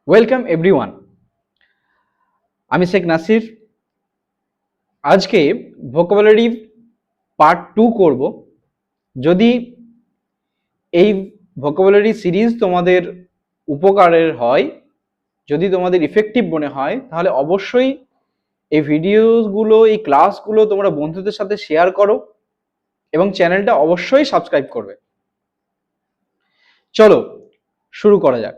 Welcome everyone. আমি শেখ নাসির। আজকে vocabulary part 2 করব। যদি এই ভোকাবুলারি সিরিজ তোমাদের উপকারের হয়, যদি তোমাদের ইফেক্টিভ মনে হয়, তাহলে অবশ্যই এই ভিডিওগুলো, এই ক্লাসগুলো তোমরা বন্ধুদের সাথে শেয়ার করো এবং চ্যানেলটা অবশ্যই সাবস্ক্রাইব করবে। চলো শুরু করা যাক।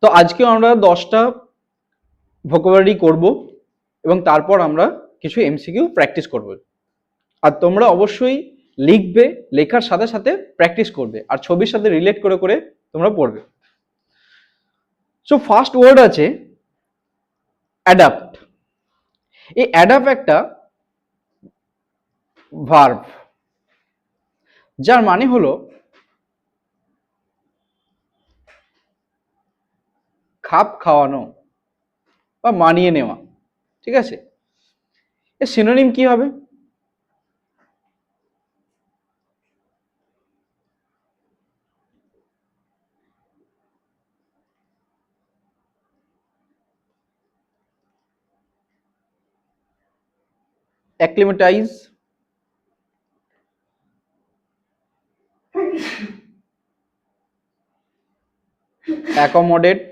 তো আজকে আমরা 10টা ভোকাবুলারি করব এবং তারপর আমরা কিছু এমসিকিউ প্র্যাকটিস করব। আর তোমরা অবশ্যই লিখবে, লেখার সাথে সাথে প্র্যাকটিস করবে, আর ছবির সাথে রিলেট করে করে তোমরা পড়বে। সো ফার্স্ট ওয়ার্ড আছে অ্যাডাপ্ট। এই অ্যাডাপ্ট একটা ভার্ব, যার মানে হলো খাপ খাওয়ানো বা মানিয়ে নেওয়া। ঠিক আছে, এর সিনোনিম কি হবে? অ্যাক্লিমেটাইজ, অ্যাকোমোডেট,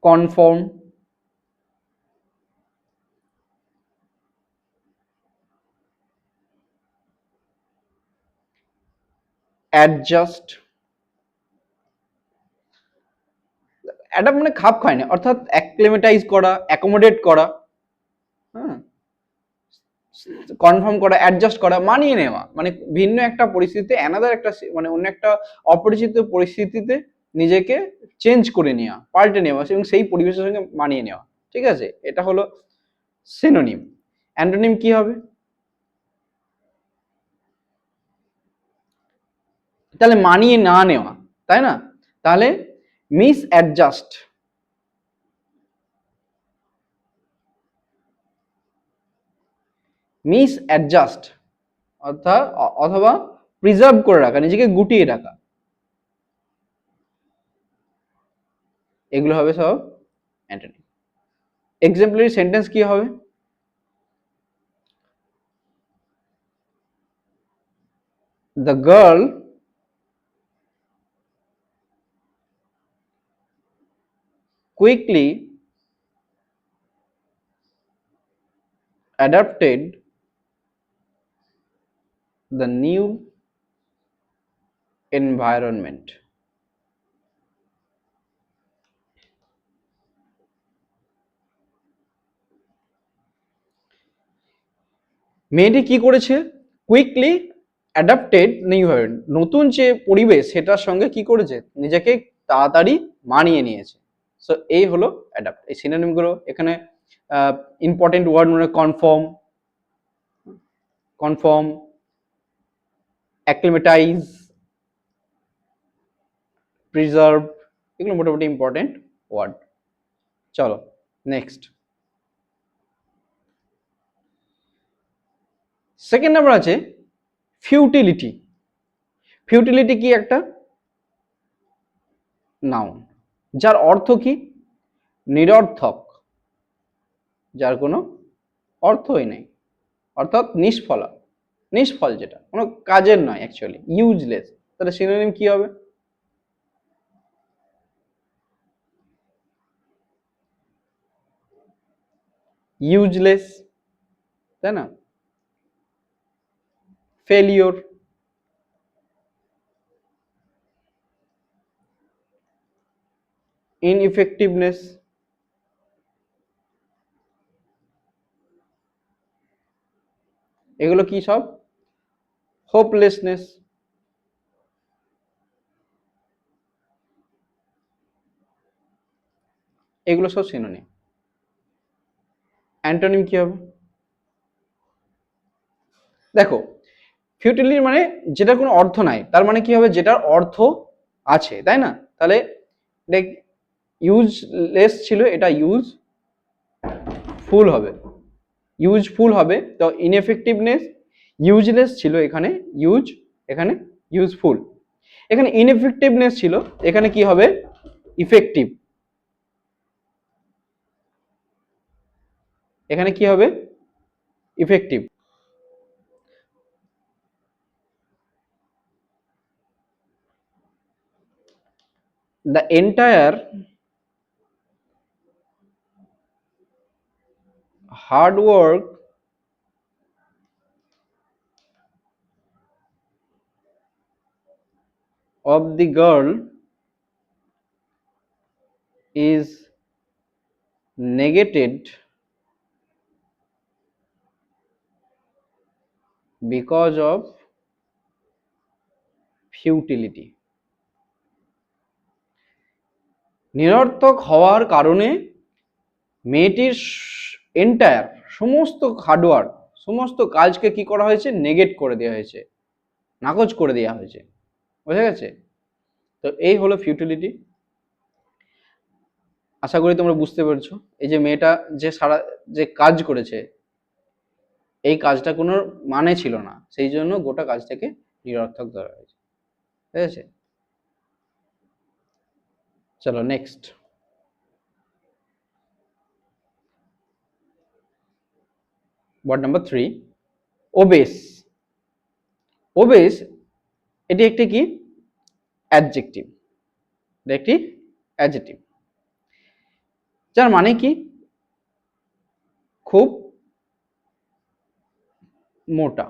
কনফর্ম, অ্যাডজাস্ট। অ্যাডাপ্ট মানে খাপ খায় না, অর্থাৎ অ্যাক্লিমেটাইজ করা, অ্যাকোমোডেট করা, হ্যাঁ, কনফার্ম করা, অ্যাডজাস্ট করা, মানিয়ে নেওয়া, মানে ভিন্ন একটা পরিস্থিতিতে, অ্যানাদার একটা মানে অন্য একটা অপরিচিত পরিস্থিতিতে নিজেকে চেঞ্জ করে নেওয়া, পাল্টে নেওয়া এবং সেই পরিবেশের সঙ্গে মানিয়ে নেওয়া। ঠিক আছে, এটা হলো সিনোনিম। অ্যান্টোনিম কি হবে? তাহলে মানিয়ে না নেওয়া, তাই না? তাহলে মিস অ্যাডজাস্ট, মিস অ্যাডজাস্ট অর্থাৎ অথবা প্রিজার্ভ করে রাখা, নিজেকে গুটিয়ে রাখা, এগুলো হবে সব অ্যান্টোনিম। এক্সাম্পলারি সেন্টেন্স কি হবে? The girl quickly adapted the new environment. মেয়েটি কি করেছে? কুইকলি অ্যাডাপ্টেড নিউ, নতুন যে পরিবেশ সেটার সঙ্গে কি করেছে? নিজেকে তাড়াতাড়ি মানিয়ে নিয়েছে। সো এই হলো অ্যাডাপ্ট। এই সিনোনিমগুলো এখানে ইম্পর্টেন্ট ওয়ার্ড মানে কনফার্ম, কনফার্ম, অ্যাক্লিমেটাইজ, প্রিজার্ভ, এগুলো মোটামুটি ইম্পর্টেন্ট ওয়ার্ড। চলো নেক্সট। সেকেন্ড নাম্বার আছে ফিউটিলিটি। ফিউটিলিটি কি? একটা নাউন যার অর্থ কি? নিরর্থক, যার কোনো অর্থই নেই, অর্থাৎ নিষ্ফলা, নিষ্ফল, যেটা কোনো কাজের নয়, অ্যাকচুয়ালি ইউজলেস। তাহলে সিনোনিম কি হবে? ইউজলেস, তাই না? ফেলিওর, ইনইফেক্টিভনেস, এগুলো কি সব? হোপলেসনেস। এগুলো সব সিনোনিম। অ্যান্টোনিম কি হবে? দেখো, ফিউটিলিটি মানে যেটার কোনো অর্থ নাই, তার মানে কি হবে? যেটার অর্থ আছে, তাই না? তাহলে ইউজলেস ছিল, এটা ইউজ ফুল হবে, ইউজফুল হবে, তো ইনএফেক্টিভনেস ইউজলেস ছিল, এখানে ইউজ, এখানে ইউজফুল। এখানে ইনএফেক্টিভনেস ছিল, এখানে কি হবে ইফেক্টিভ। এখানে কি হবে effective. The entire hard work of the girl is negated because of futility। নিরর্থক হওয়ার কারণে মেয়েটির এন্টায়ার সমস্ত হার্ডওয়ার্ক, সমস্ত কাজকে কি করা হয়েছে, নেগেট করে দেওয়া হয়েছে, নাকচ করে দেওয়া হয়েছে। বোঝা গেছে? তো এই হলো ফিউটিলিটি। আশা করি তোমরা বুঝতে পেরেছো। এই যে মেয়েটা যে সারা যে কাজ করেছে, এই কাজটা কোনো মানে ছিল না, সেই জন্য গোটা কাজটাকে নিরর্থক ধরা হয়েছে। ঠিক আছে, চলো next. Word number 3, obese. Obese এটি একটি কি অ্যাডজেক্টিভ, একটি অ্যাডজেক্টিভ, যার মানে কি খুব মোটা।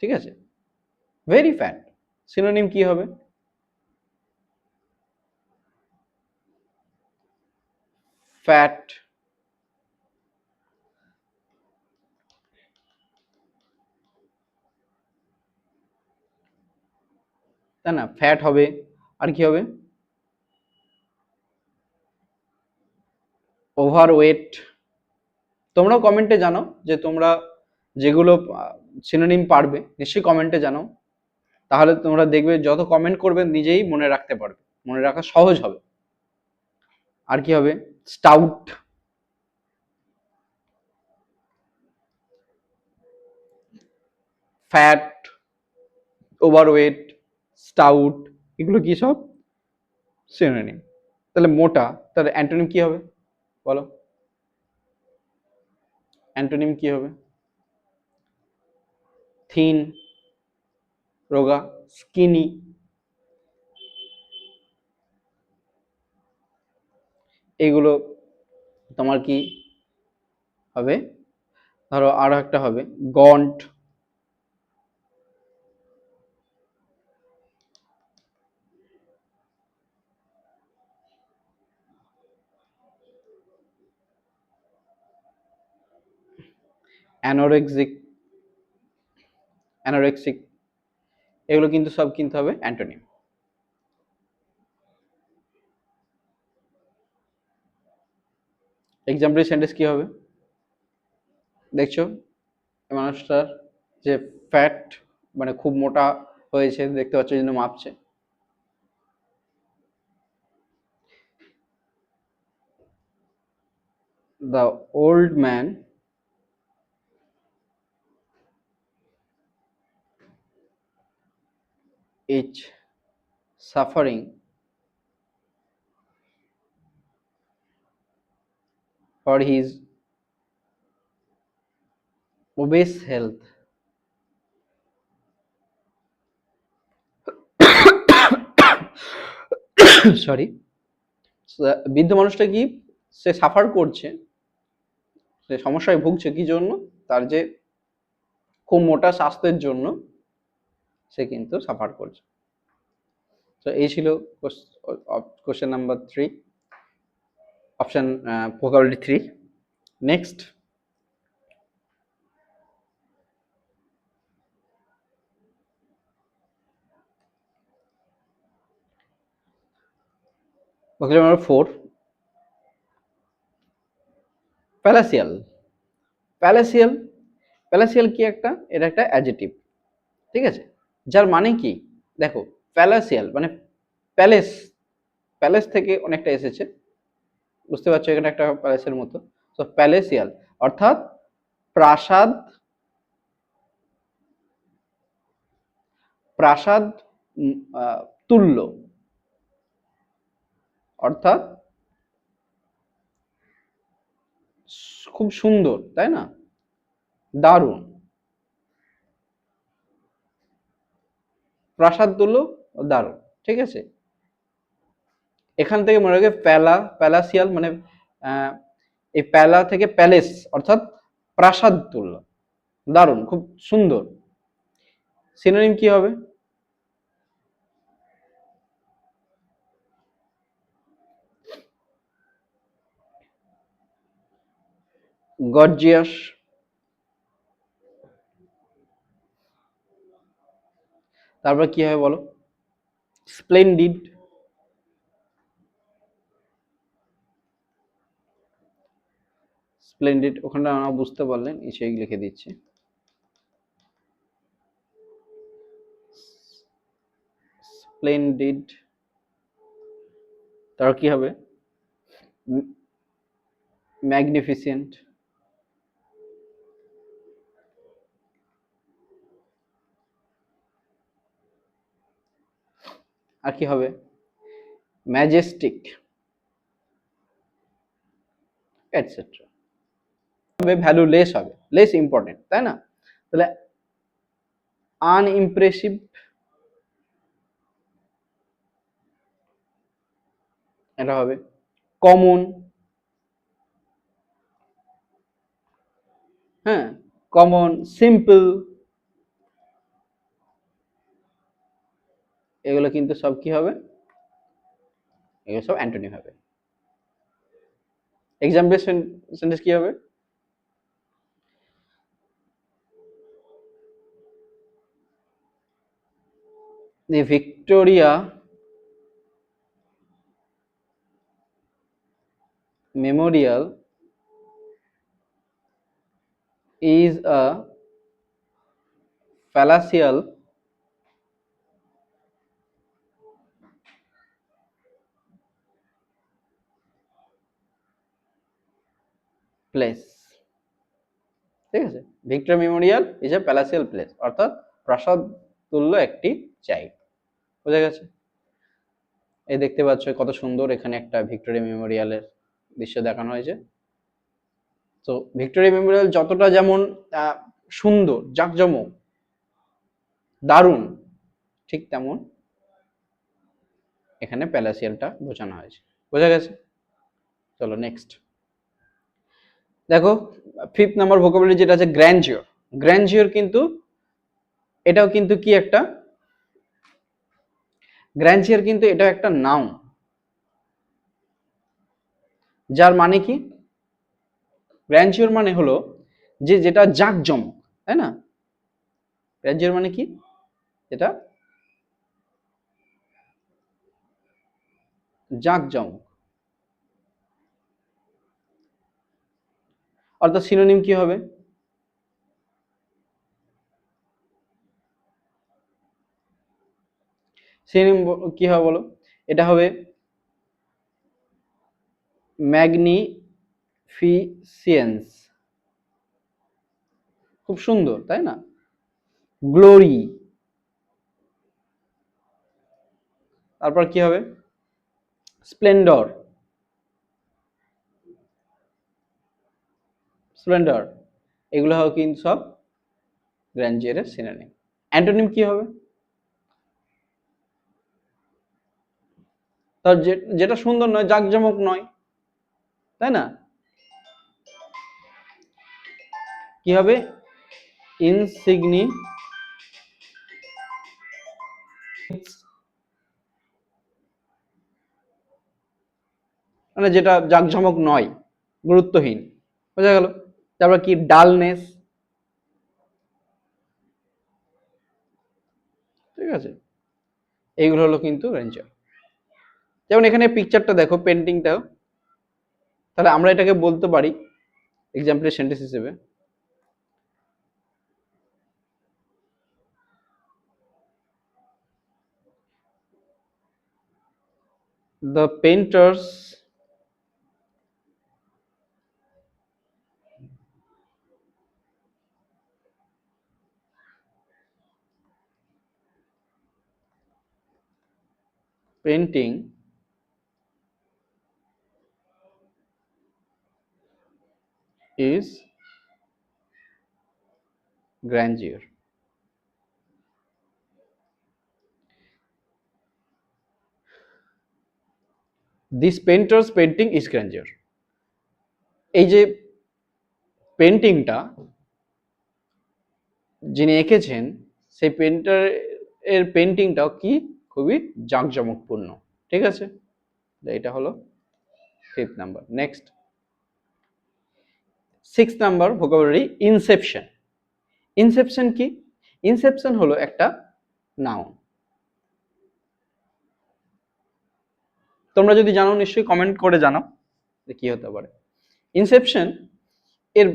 ঠিক আছে, ভেরি ফ্যাট। সিনোনিম কি হবে, ফ্যাট। তাই না, ফ্যাট হবে। আর কি হবে, ওভারওয়েট। তোমরাও কমেন্টে জানো যে তোমরা যেগুলো সিনোনিম পারবে, নিশ্চয়ই কমেন্টে জানো, তাহলে তোমরা দেখবে যত কমেন্ট করবে নিজেই মনে রাখতে পারবে, মনে রাখা সহজ হবে। আর কি হবে, স্টাউট। ফ্যাট, ওভারওয়েট, স্টাউট, এগুলো কি সব সিনোনিম। তাহলে মোটা, তাহলে অ্যান্টোনিম কি হবে বলো, অ্যান্টোনিম কি হবে, থিন, রোগা, স্কিনি। এগুলো তোমার কি হবে, ধরো আরো একটা হবে গন্ট, অ্যানোরেক্সিক, অ্যানোরেক্সিক, এগুলো কিন্তু সব কিনতে হবে অ্যান্টোনিম। এক্সাম্পল সেন্টেন্স কি হবে, দেখছো মানুষটার যে ফ্যাট মানে খুব মোটা হয়েছে, দেখতে পাচ্ছ জন্য মাপছে। The old man is suffering for his obese health। Sorry, বৃদ্ধ মানুষটা কি সে সাফার করছে, সে সমস্যায় ভুগছে কি জন্য, তার যে খুব মোটা স্বাস্থ্যের জন্য সে কিন্তু সাফার করছে। তো এই ছিল question number 3, option vocabulary 3। Next, vocabulary number 4, প্যালাসিয়াল। প্যালাসিয়াল, প্যালাসিয়াল কি একটা, এটা একটা অ্যাডজেক্টিভ। ঠিক আছে, যার মানে কি দেখো, প্যালাসিয়াল মানে প্যালেস, প্যালেস থেকে অনেকটা এসেছে, বুঝতে পারছো, এখানে একটা প্যালেসের মতো। তো প্যালেসিয়াল অর্থাৎ প্রাসাদ প্রাসাদ তুল্য, অর্থাৎ খুব সুন্দর, তাই না? দারুণ, প্রাসাদ তুল্য, দারুণ, ঠিক আছে। এখান থেকে মনে রাখবে প্যালাসিয়াল মানে এই প্যালা থেকে প্যালেস, অর্থাৎ প্রাসাদ তুল্য, দারুণ, খুব সুন্দর। সিনোনিম কি হবে? গর্জিয়াস। তারপর কি হবে বলো? স্প্লেন্ডিড। স্প্লেন্ডিড ওখানটা আমরা বুঝতে পারলেন, সেই লিখে দিচ্ছি। স্প্লেন্ডিড। তারপর কি হবে? ম্যাগনিফিসেন্ট। আর কি হবে? Majestic, etcetera. ভ্যালু লেস হবে, লেস ইম্পর্টেন্ট, তাই না? তাহলে আনইমপ্রেসিভ, এটা হবে কমন। হ্যাঁ, কমন, সিম্পল, এগুলো কিন্তু সব কি হবে? এগুলো সব অ্যান্টোনিম হবে। এক্সাম্পল সেন্টেন্স কি হবে? The Victoria Memorial is a palatial place, ঠিক আছে। Victoria Memorial is a palatial place, অর্থাৎ প্রাসাদ তুল্য একটি জায়গা। বোঝা গেছে? এই দেখতে পাচ্ছ কত সুন্দর, এখানে একটা ভিক্টোরিয়া মেমোরিয়ালের দৃশ্য দেখানো হয়েছে। তো ভিক্টোরিয়া মেমোরিয়াল যতটা যেমন সুন্দর, জাঁকজমক, দারুণ, ঠিক তেমন এখানে প্যালাসিয়ালটা বোঝানো হয়েছে। বোঝা গেছে? চলো নেক্সট দেখো, 5th নাম্বার ভোকাবুলারি যেটা আছে গ্র্যান্ডিওর। গ্র্যান্ডিওর কিন্তু এটাও কিন্তু কি একটা, গ্র্যান্ডিওর কিন্তু এটাও একটা নাউন, যার মানে কি? গ্র্যান্ডিওর মানে হলো যে যেটা জাঁকজমক, তাই না? গ্র্যান্ডিওর মানে কি? যেটা জাঁকজমক। অর্থাৎ সিনোনিম কি হবে? সিনোনিম কি হবে বলো? এটা হবে ম্যাগনিফিসিয়েন্স, খুব সুন্দর, তাই না? গ্লোরি। তারপর কি হবে? স্প্লেন্ডর, স্প্লেন্ডর, এগুলো হবে কিন্তু সব গ্র্যান্ডিওরের সিনোনিম। অ্যান্টোনিম কি হবে? তার যেটা সুন্দর নয়, জাঁকজমক নয়, তাই না? কি হবে? ইনসিগনি, মানে যেটা জাঁকজমক নয়, গুরুত্বহীন। বোঝা গেল? তারপর কি? ডালনেস, ঠিক আছে। এইগুলো হলো কিন্তু রেঞ্জার। যেমন এখানে পিকচারটা দেখো, পেন্টিংটাও, তাহলে আমরা এটাকে বলতে পারি এক্সাম্পলের সেন্টেন্স হিসেবে, the painters painting is grandeur. This painter's painting is grandeur. এই যে পেন্টিংটা যিনি এঁকেছেন সেই পেন্টার এর পেন্টিংটাও কি খুবই জাঁকজমকপূর্ণ। ঠিক আছে, এটা হলো 5th number. Next 6th number vocabulary Inception. Inception কি? ইনসেপশন হলো একটা নাউন। তোমরা যদি জানো নিশ্চয়ই কমেন্ট করে জানাও যে কি হতে পারে। ইনসেপশন এর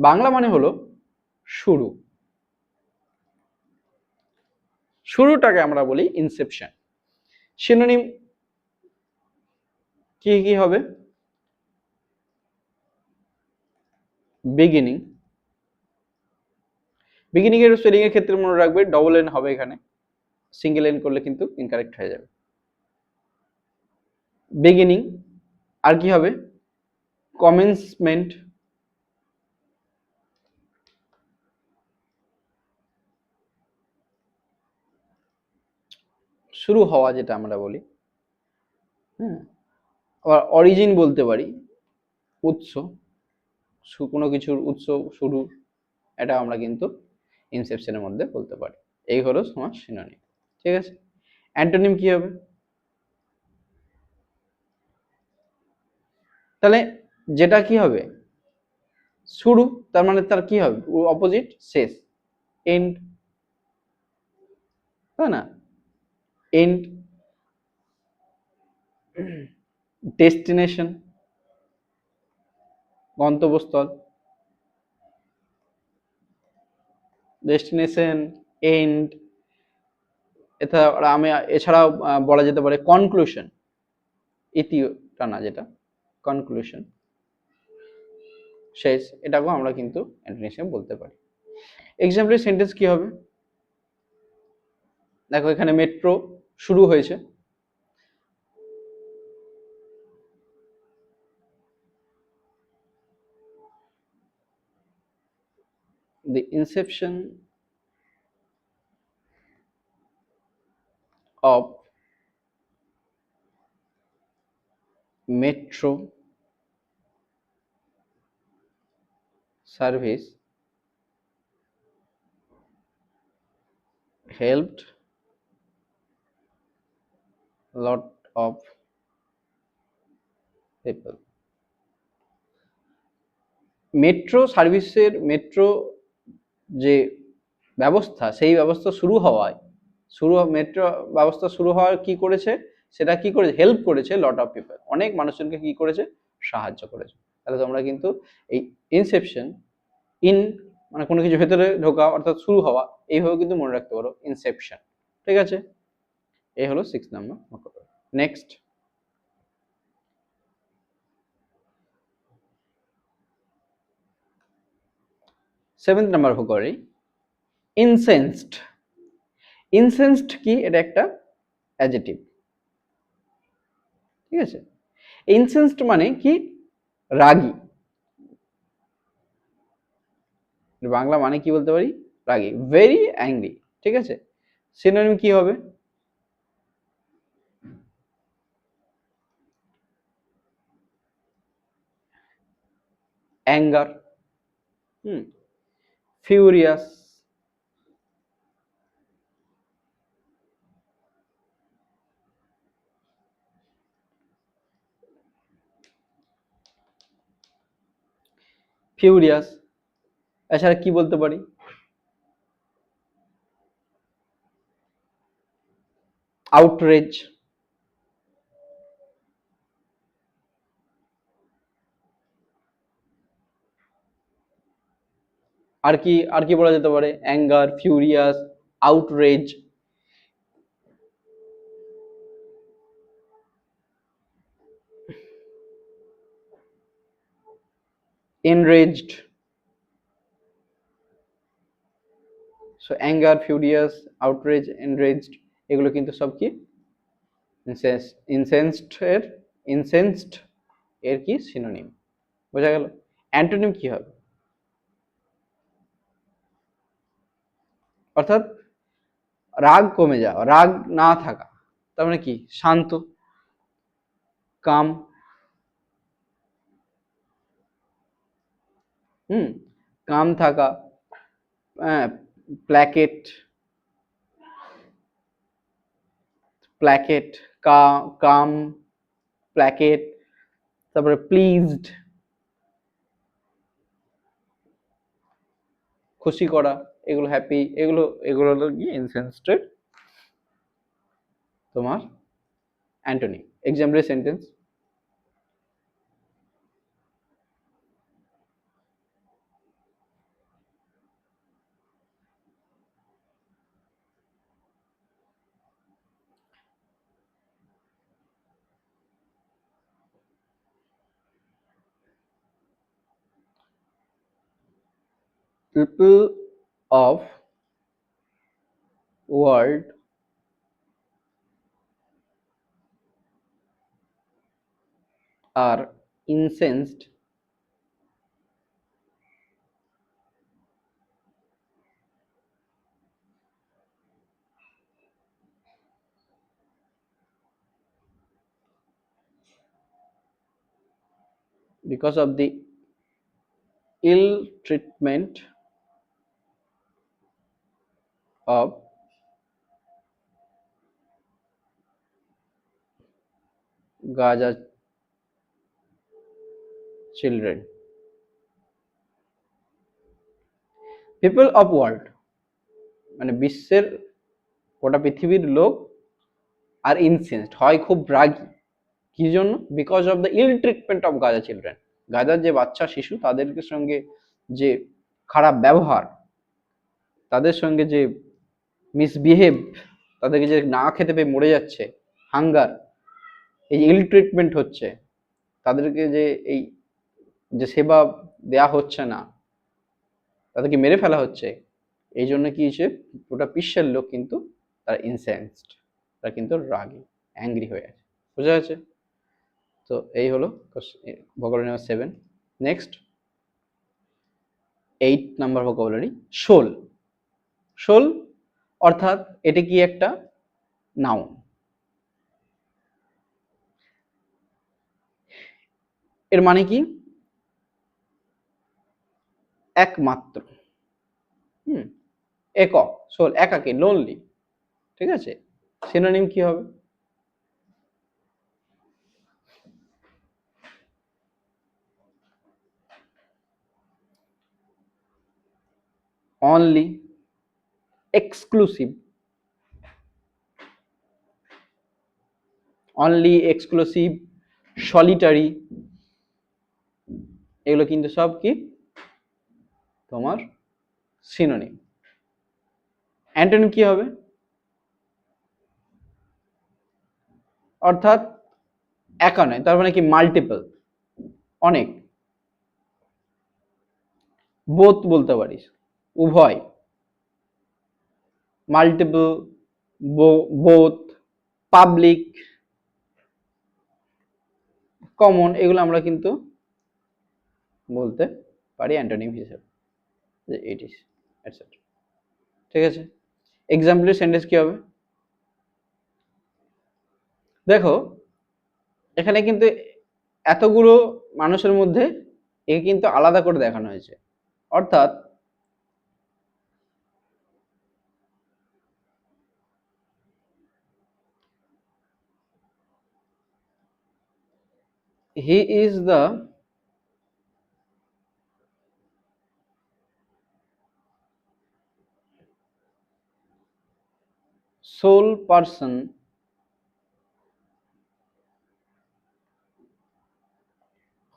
বাংলা মানে হলো শুরু। শুরুটাকে আমরা বলি ইনসেপশন। সিনোনিম কি কি হবে? বিগিনিং। বিগিনিং এর স্পেলিং এর ক্ষেত্রে মনে রাখবে ডবল এন হবে এখানে, সিঙ্গেল এন করলে কিন্তু ইনকারেক্ট হয়ে যাবে। বিগিনিং। আর কি হবে? কমেন্সমেন্ট। শুরু হওয়া যেটা আমরা বলি। হ্যাঁ, আবার অরিজিন বলতে পারি, উৎস। কোনো কিছুর উৎস, শুরু, এটা আমরা কিন্তু ইনসেপশনের মধ্যে বলতে পারি। এই হলো তোমার সিনোনিম। ঠিক আছে, অ্যান্টোনিম কি হবে? তাহলে যেটা কি হবে শুরু, তার মানে তার কি হবে অপোজিট? শেষ, এন্ড, তাই না? এন্ড। ডেস্টিনেশন, গন্তব্যস্থল। Destination, end. এছাড়াও বলা যেতে পারে কনক্লুশন, ইতি টানা, যেটা কনক্লুশন, শেষ। এটাকেও আমরা কিন্তু অ্যান্টোনিম বলতে পারি। এক্সাম্পল সেন্টেন্স কি হবে? দেখো এখানে মেট্রো শুরু হয়েছে। The inception of metro service helped a lot of people. Metro সার্ভিসের, মেট্রো যে ব্যবস্থা, সেই ব্যবস্থা মেট্রো ব্যবস্থা শুরু হওয়ার কি করেছে, সেটা কি করেছে? হেল্প করেছে লট অফ পিপল, অনেক মানুষজনকে কি করেছে? সাহায্য করেছে। তাহলে তোমরা কিন্তু এই ইনসেপশন, ইন মানে কোনো কিছু ভেতরে ঢোকা অর্থাৎ শুরু হওয়া, এইভাবে কিন্তু মনে রাখতে পারো ইনসেপশন। ঠিক আছে, এই হলো 6 number. Next 7th number vocabulary incensed. Incensed কি? এটা একটা অ্যাডজেক্টিভ। ঠিক আছে, ইনসেন্সড মানে কি? রাগী। বাংলা মানে কি বলতে পারি? রাগী, ভেরি অ্যাংরি। ঠিক আছে, সিনোনিম কি হবে? Anger, furious, furious. এছাড়া কি বলতে পারি? আউটরেজ। আর কি বলা যেতে পারে? Anger, furious, outrage, enraged. So anger, furious, outrage, enraged, এগুলো কিন্তু সব কি ইনসেন্সড এর কি সিনোনিম? বোঝা গেল। অ্যান্টোনিম কি হবে? অর্থাৎ রাগ কমে যাওয়া, রাগ না থাকা, তার মানে কি? শান্ত, কাম। হুম, কাম থাকা, প্ল্যাকেট, প্ল্যাকেট, কাম, প্ল্যাকেট, তারপরে প্লিজড, খুশি করা, এগুলো হ্যাপি, এগুলো হলো কি ইনসেন্সড তোমার antonym. Example sentence: people of world are incensed because of the ill treatment of Gaza children. People of world মানে বিশ্বের গোটা পৃথিবীর লোক আর ইনসেন্সড হয়, খুব রাগী। কি জন্য? Because of the ill treatment of Gaza children, গাজার যে বাচ্চা শিশু তাদের সঙ্গে যে খারাপ ব্যবহার, তাদের সঙ্গে যে মিসবিহেভ, তাদেরকে যে না খেতে পেয়ে মরে যাচ্ছে, হাঙ্গার, এই ইল ট্রিটমেন্ট হচ্ছে, তাদেরকে যে এই যে সেবা দেয়া হচ্ছে না, তাদেরকে মেরে ফেলা হচ্ছে, এই জন্য কি হচ্ছে, গোটা বিশ্বের লোক কিন্তু তারা ইনসেন্সড, তারা কিন্তু রাগী, অ্যাংরি হয়ে আছে। বোঝা যাচ্ছে? তো এই হলো vocabulary number 7। Next 8 number vocabulary, শোল। শোল অর্থাৎ এটা কি একটা নাউন। এর মানে কি? একমাত্র, একক, সোল একাকী, লোনলি। ঠিক আছে, সিনোনিম কি হবে? Only, exclusive, only, exclusive, solitary, এগুলো কিন্তু সব কি তোমার সিনোনিম। অ্যান্টোনিম কি হবে? অর্থাৎ একা নয়, তার মানে কি মাল্টিপল, অনেক। বোথ বলতে পারিস, উভয়, মাল্টিপল, বোথ, পাবলিক, কমন, এগুলো আমরা কিন্তু বলতে পারি অ্যান্টোনিম হিসেবে, যে ইট ইজ এটসেট্রা। ঠিক আছে, এক্সাম্পলের সেন্টেন্স কি হবে? দেখো এখানে কিন্তু এতগুলো মানুষের মধ্যে একে কিন্তু আলাদা করে দেখানো হয়েছে। অর্থাৎ হি is the sole person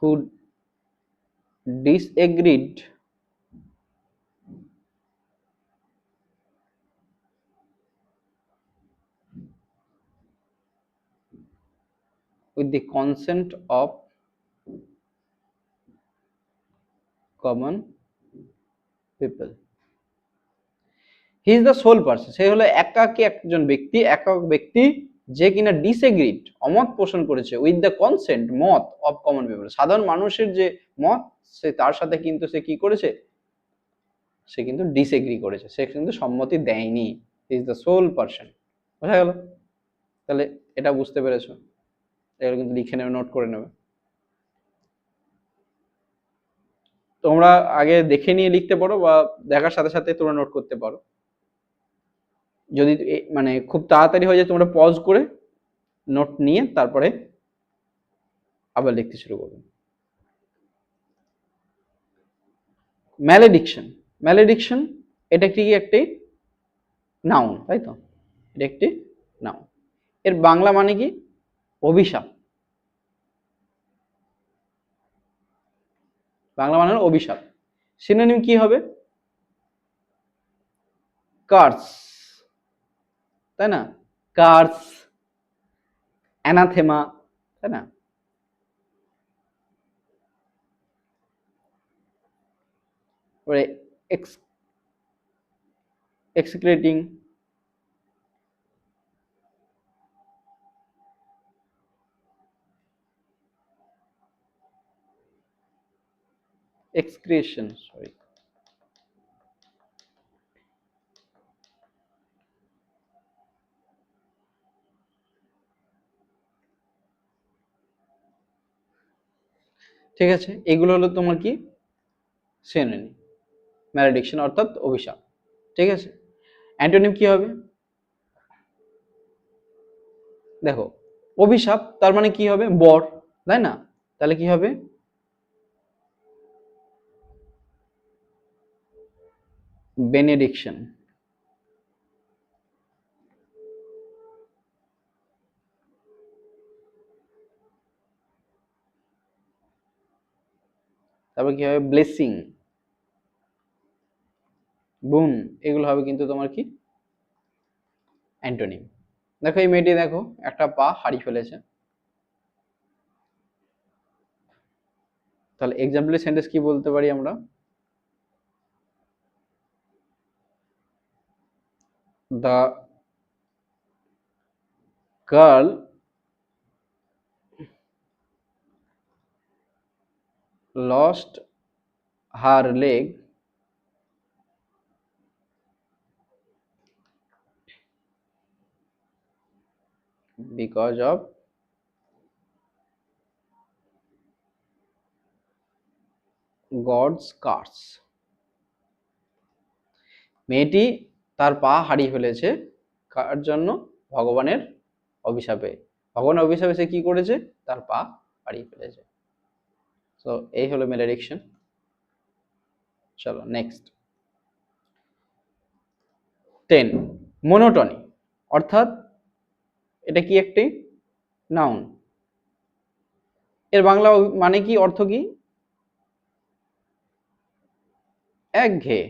who disagreed with the consent of common people. He is the sole person, সে হলো একাকী একজন ব্যক্তি, একক ব্যক্তি যে কিনা ডিসএগ্রিড, অমত পোষণ করেছে উইথ দ্য কনসেন্ট, মত অফ কমন পিপল, সাধারণ মানুষের যে মত সে তার সাথে কিন্তু সে কি করেছে, সে কিন্তু ডিসএগ্রি করেছে, সে কিন্তু সম্মতি দেয়নি, ইজ দ্য সোল পারসন। বোঝা গেল? তাহলে এটা বুঝতে পেরেছো, এগুলো কিন্তু লিখে নেবে, নোট করে নেবে। তোমরা আগে দেখে নিয়ে লিখতে পারো বা দেখার সাথে সাথে তোমরা নোট করতে পারো। যদি মানে খুব তাড়াতাড়ি হয়ে যায় তোমরা পজ করে নোট নিয়ে তারপরে আবার লিখতে শুরু করবে। ম্যালেডিকশন, ম্যালেডিকশন এটা কি একটি নাউন, তাই তো? এটা একটি নাউন। এর বাংলা মানে কি? অভিশাপ। বাংলা মানে হলো অভিশাপ। সিনোনিম কি হবে? কার্স, তাই না? কার্স, অ্যানাথেমা, তাই না? এক্সক্রেটিং, এক্সক্রিয়েশন, সরি। ঠিক আছে, এগুলো হলো তোমার কি সিনোনিম। ম্যালেডিকশন অর্থাৎ অভিশাপ। ঠিক আছে, অ্যান্টোনিম কি হবে? দেখো, অভিশাপ তার মানে কি হবে? বর, তাই না? তাহলে কি হবে? বেনেডিকশন। তারপর কি হবে? ব্লেসিং, বুন, এগুলো হবে কিন্তু তোমার কি অ্যান্টোনিম। দেখো এই মেয়েটি, দেখো একটা পা হারিয়ে ফেলেছে, তাহলে এক্সাম্পলের সেন্টেন্স কি বলতে পারি আমরা? The girl lost her leg because of God's curse. মেয়েটি তার পা হারিয়ে ফেলেছে কার জন্য? ভগবানের অভিশাপে। ভগবানের অভিশাপে সে কি করেছে? তার পা হারিয়ে ফেলেছে। তো এই হলো ম্যালেডিকশন। চলো নেক্সট। 10, মনোটনি, অর্থাৎ এটা কি একটি নাউন। এর বাংলা মানে কি, অর্থ কি? একঘেয়ে।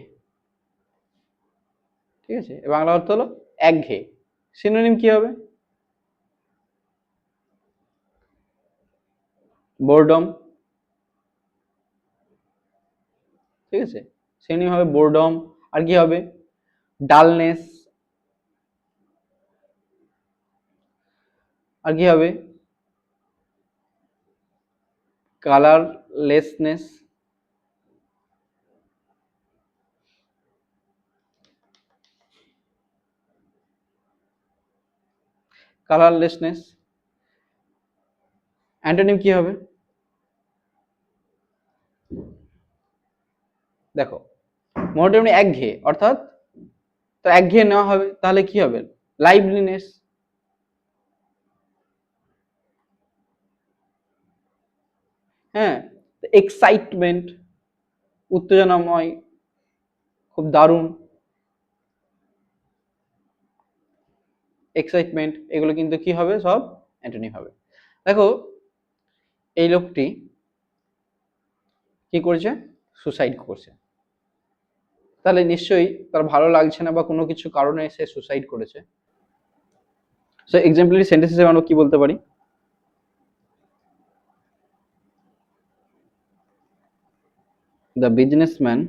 ঠিক আছে, এর বাংলা অর্থ হলো একঘেয়ে। সিনোনিম কি হবে? বোরডম। ঠিক আছে, সিনোনিম হবে বোরডম। আর কি হবে? ডালনেস। আর কি হবে? কালারলেসনেস। কালারলেসনেস। অ্যান্টোনিম কি হবে? দেখো, মনোটনি একঘেয়ে, অর্থাৎ তো একঘেয়ে নেওয়া হবে, তাহলে কি হবে? লাইভলিনেস। হ্যাঁ, এক্সাইটমেন্ট, উত্তেজনাময়, খুব দারুণ। এক্সাইটমেন্ট, এগুলো কিন্তু কি হবে? সব অ্যান্টোনিম হবে। দেখো, এই লোকটি কি করেছে? সুসাইড করছে। তাহলে নিশ্চয়ই তার ভালো লাগছে না বা কোনো কিছু কারণে সে সুসাইড করেছে। সো এক্সাম্পলারি সেন্টেন্স হিসেবে আমরা কি বলতে পারি? The businessman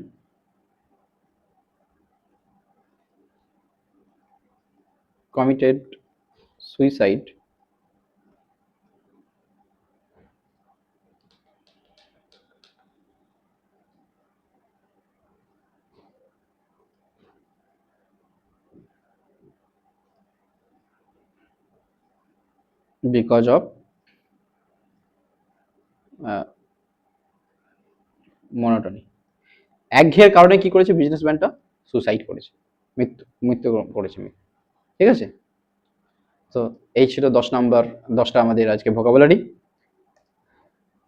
committed suicide because of monotony. একঘেয়ের কারণে কি করেছে বিজনেসম্যানটা? সুসাইড করেছে, মৃত্যুবরণ করেছে। ঠিক আছে, তো এই ছিল 10 নাম্বার 10টা আমাদের আজকে ভোকাবুলারি।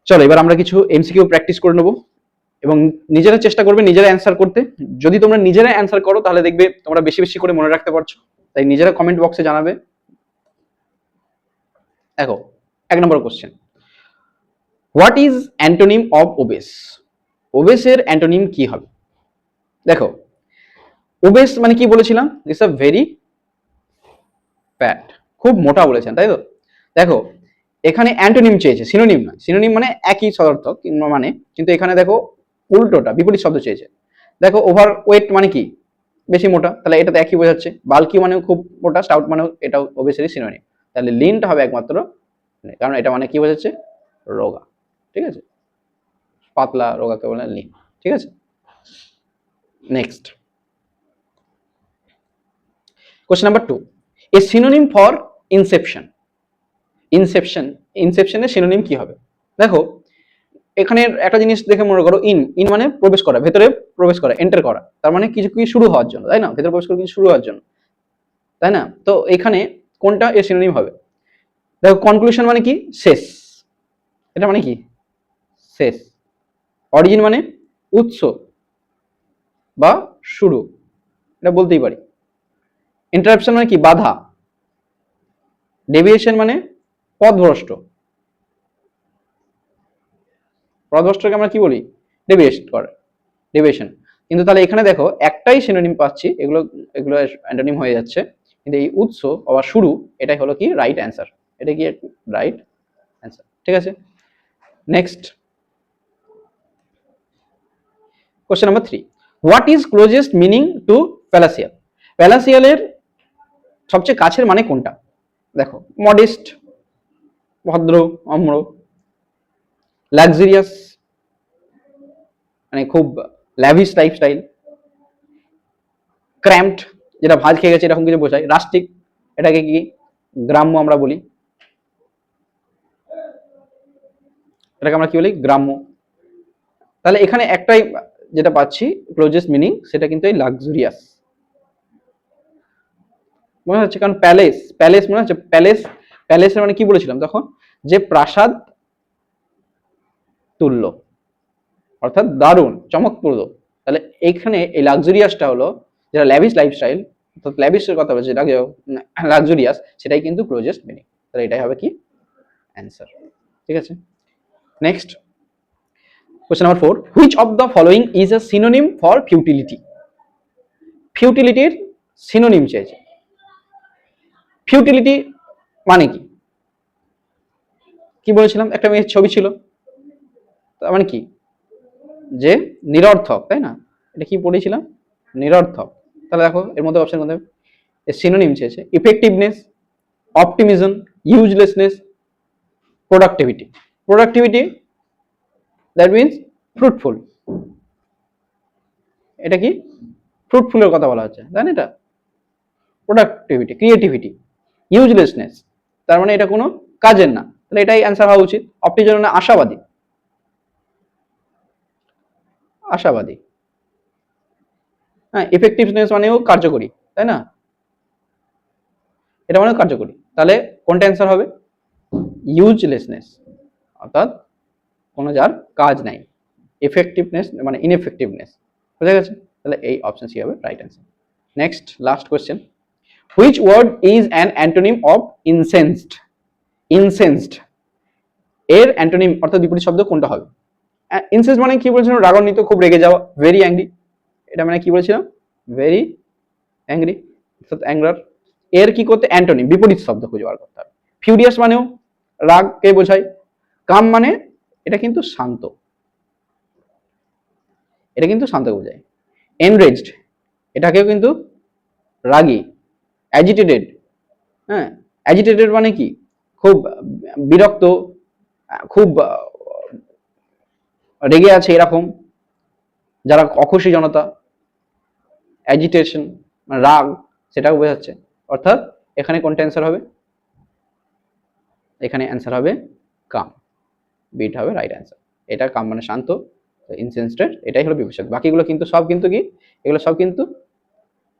চলো এবার আমরা কিছু এমসিকিউ প্র্যাকটিস করে নেবো এবং নিজেরা চেষ্টা করবে নিজেরা অ্যান্সার করতে। যদি তোমরা নিজেরা অ্যান্সার করো তাহলে দেখবে তোমরা বেশি বেশি করে মনে রাখতে পারছো, তাই নিজেরা কমেন্ট বক্সে জানাবে। দেখো 1 নম্বর question, what is antonym of obese? ওবেসের অ্যান্টোনিম কি হবে? দেখো ওবেস মানে কি বলেছিলাম, ইটস আ ভেরি ফ্যাট, খুব মোটা বলেছেন তাই তো। দেখো এখানে অ্যান্টোনিম চেয়েছে, সিনোনিম না। সিনোনিম মানে একই সদর্থক মানে, কিন্তু এখানে দেখো উল্টোটা বিপরীত শব্দ চেয়েছে। দেখো ওভার ওয়েট মানে কি? বেশি মোটা, তাহলে এটা তো একই বোঝাচ্ছে। বাল্কি মানেও খুব মোটা, স্টাউট মানেও এটাও ওবেসেরই সিনোনিম। তাহলে লিনটা হবে একমাত্র, কারণ এটা মানে কি বোঝাচ্ছে? রোগা। ঠিক আছে, পাতলা রোগাকে বলে লিন। ঠিক আছে, next question number 2, a synonym for inception. ইনসেপশনের সিনোনিম কি হবে? দেখো এখানে একটা জিনিস দেখে মনে করো, ইন মানে প্রবেশ করা, ভেতরে প্রবেশ করা, এন্টার করা, তার মানে কিছু কি শুরু হওয়ার জন্য, তাই না? ভেতরে প্রবেশ করে কিছু শুরু হওয়ার জন্য, তাই না? তো এখানে কোনটা এর সিনোনিম হবে? দেখো কনক্লুশন মানে কি? শেষ। এটা মানে কি? শেষ। অরিজিন মানে উৎস বা শুরু, এটা বলতেই পারি। ইন্টারাপশন মানে কি? বাধা। ডেভিয়েশন মানে পথভ্রষ্ট। পথভ্রষ্টকে আমরা কি বলি? ডেভিয়েশন করে, ডেভিয়েশন। কিন্তু তাহলে এখানে দেখো একটাই সিনোনিম পাচ্ছি, এগুলো এগুলো অ্যান্টোনিম হয়ে যাচ্ছে, কিন্তু এই উৎস বা শুরু এটাই হলো কি রাইট অ্যান্সার। এটা কি রাইট অ্যান্সার? ঠিক আছে, next question number 3, what is closest meaning to palatial? প্যালাসিয়ালের সবচেয়ে কাছের মানে কোনটা? দেখো মডেস্ট, ভদ্র, নম্র, লাক্সারিয়াস মানে খুব ল্যাভিশ লাইফস্টাইল, ক্র্যাম্পড যেটা ভাঁজ খেয়ে গেছে এরকম কিছু বোঝায়, রাস্টিক এটাকে কি গ্রাম্য আমরা বলি, এটাকে আমরা কি বলি? গ্রাম্য। তাহলে এখানে একটাই যেটা পাচ্ছি ক্লোজেস্ট মিনিং, সেটা কিন্তু এই লাক্সারিয়াস মনে হচ্ছে। কারণ প্যালেস, প্যালেস মনে হচ্ছে প্যালেস, প্যালেসের মানে কি বলেছিলাম তখন? যে প্রাসাদ তুল্য, অর্থাৎ দারুণ চমকপ্রদ। তাহলে এইখানে এই লাক্সারিয়াসটা হলো যেটা ল্যাভিশ লাইফস্টাইল, অর্থাৎ ল্যাভিশের কথা বলছে, যেটা লাক্সারিয়াস, সেটাই কিন্তু ক্লোজেস্ট মিনিং। তাহলে এটাই হবে কি অ্যান্সার। ঠিক আছে, next question number 4, which of the following is a synonym for futility? ফিউটিলিটির সিনোনিম চেয়েছে। ফিউটিলিটি মানে কি? কি বলেছিলাম? একটা মেয়ের ছবি ছিল, তার মানে কি? যে নিরর্থক, তাই না? এটা কি পড়েছিলাম? নিরর্থক। তাহলে দেখো এর মধ্যে অপশন মধ্যে সিনোনিম চেয়েছে, effectiveness, optimism, uselessness, productivity. Productivity that means fruitful. এটা কি? ফ্রুটফুলের কথা বলা হচ্ছে, তাই না? এটা প্রোডাক্টিভিটি, ক্রিয়েটিভিটি। ইউজলেসনেস তার মানে এটা কোনো কাজের না, তাহলে এটাই অ্যান্সার হওয়া উচিত। অপটিমিজম মানে আশাবাদী, আশাবাদী। হ্যাঁ, ইফেক্টিভনেস মানেও কার্যকরী, তাই না? এটা মানেও কার্যকরী, তাহলে কোনটা অ্যান্সার হবে? ইউজলেসনেস, অর্থাৎ কোনো যার কাজ নাই। এফেক্টিভনেস মানে ইনএফেক্টিভনেস, বুঝা গেছে? তাহলে এই অপশন সি হবে right answer. Next last question, which word is an antonym of incensed? Incensed এর অ্যান্টোনিম অর্থাৎ বিপরীত শব্দ কোনটা হবে? ইনসেন্সড মানে কি বলেছিলাম? রাগান্বিত, খুব রেগে যাওয়া, ভেরি অ্যাংরি। এটা মানে কি বলেছিলাম? ভেরি অ্যাংরি, অর্থাৎ অ্যাংরার। এর কি করতে? অ্যান্টোনিম বিপরীত শব্দ খুঁজে বার করতে হবে। ফিউরিয়াস মানেও রাগকে বোঝায়। কাম মানে এটা কিন্তু শান্ত, এটা কিন্তু শান্তকে বোঝায়। এনরেজড এটাকেও কিন্তু রাগী, অ্যাজিটেটেড, হ্যাঁ অ্যাজিটেটেড মানে কি, খুব বিরক্ত, খুব রেগে আছে এরকম, যারা অখুশি জনতা, অ্যাজিটেশন মানে রাগ, সেটাও বোঝাচ্ছে। অর্থাৎ এখানে কোনটা অ্যান্সার হবে, এখানে অ্যান্সার হবে কাম, বিট হবে রাইট অ্যান্সার। এটা কাম মানে শান্ত, ইনসেন্সিটিভ, এটাই হলো বিভূষক। বাকিগুলো কিন্তু সব কিন্তু কি, এগুলো সব কিন্তু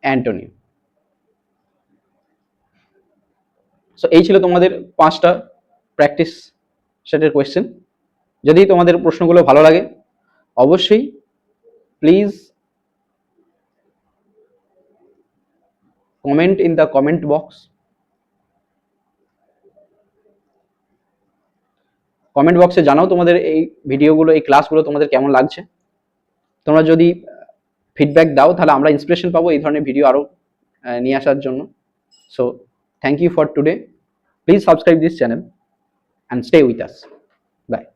অ্যান্টোনিম। সো এই ছিল তোমাদের 5টা প্র্যাকটিস সেটের কোয়েশ্চেন। যদি তোমাদের প্রশ্নগুলো ভালো লাগে অবশ্যই please comment in the comment box. Comment বক্সে জানাও তোমাদের এই ভিডিওগুলো, এই ক্লাসগুলো তোমাদের কেমন লাগছে। তোমরা যদি ফিডব্যাক দাও তাহলে আমরা ইন্সপিরেশন পাবো এই ধরনের ভিডিও আরও নিয়ে আসার জন্য। So thank you for today, please subscribe this channel and stay with us. Bye.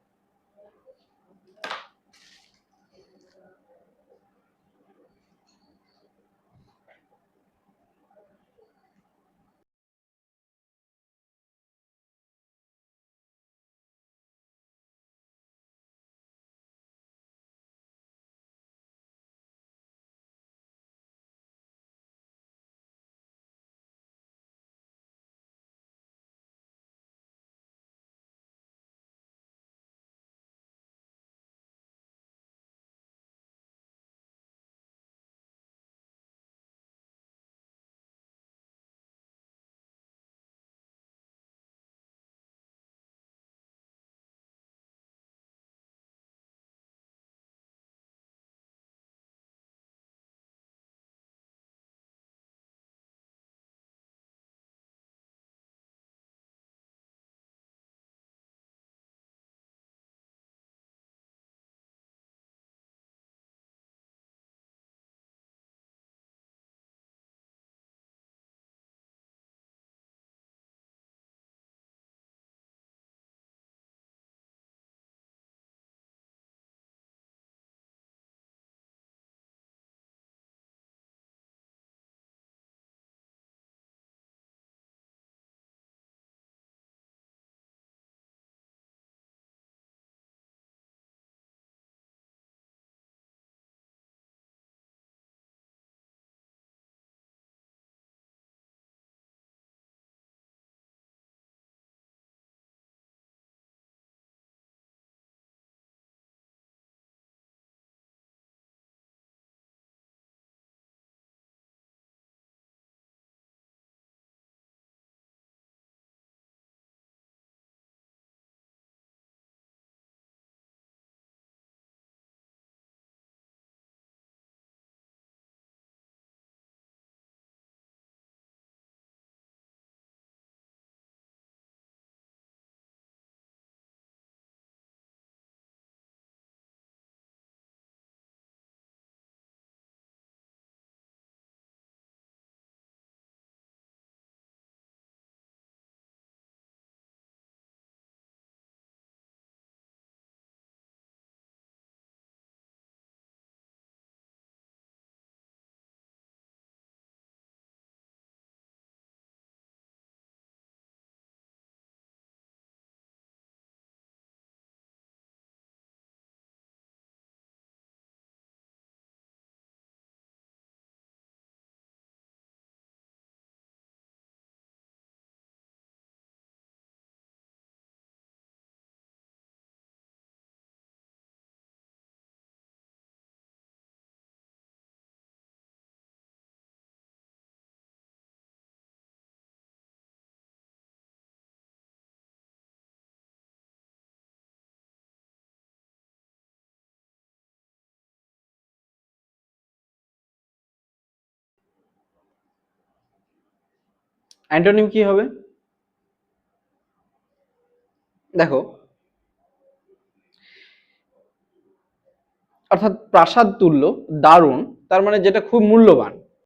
Antonym কি হবে, দেখো, অর্থাৎ প্রাসাদ তুল্য, দারুণ, তার মানে যেটা খুব মূল্যবান,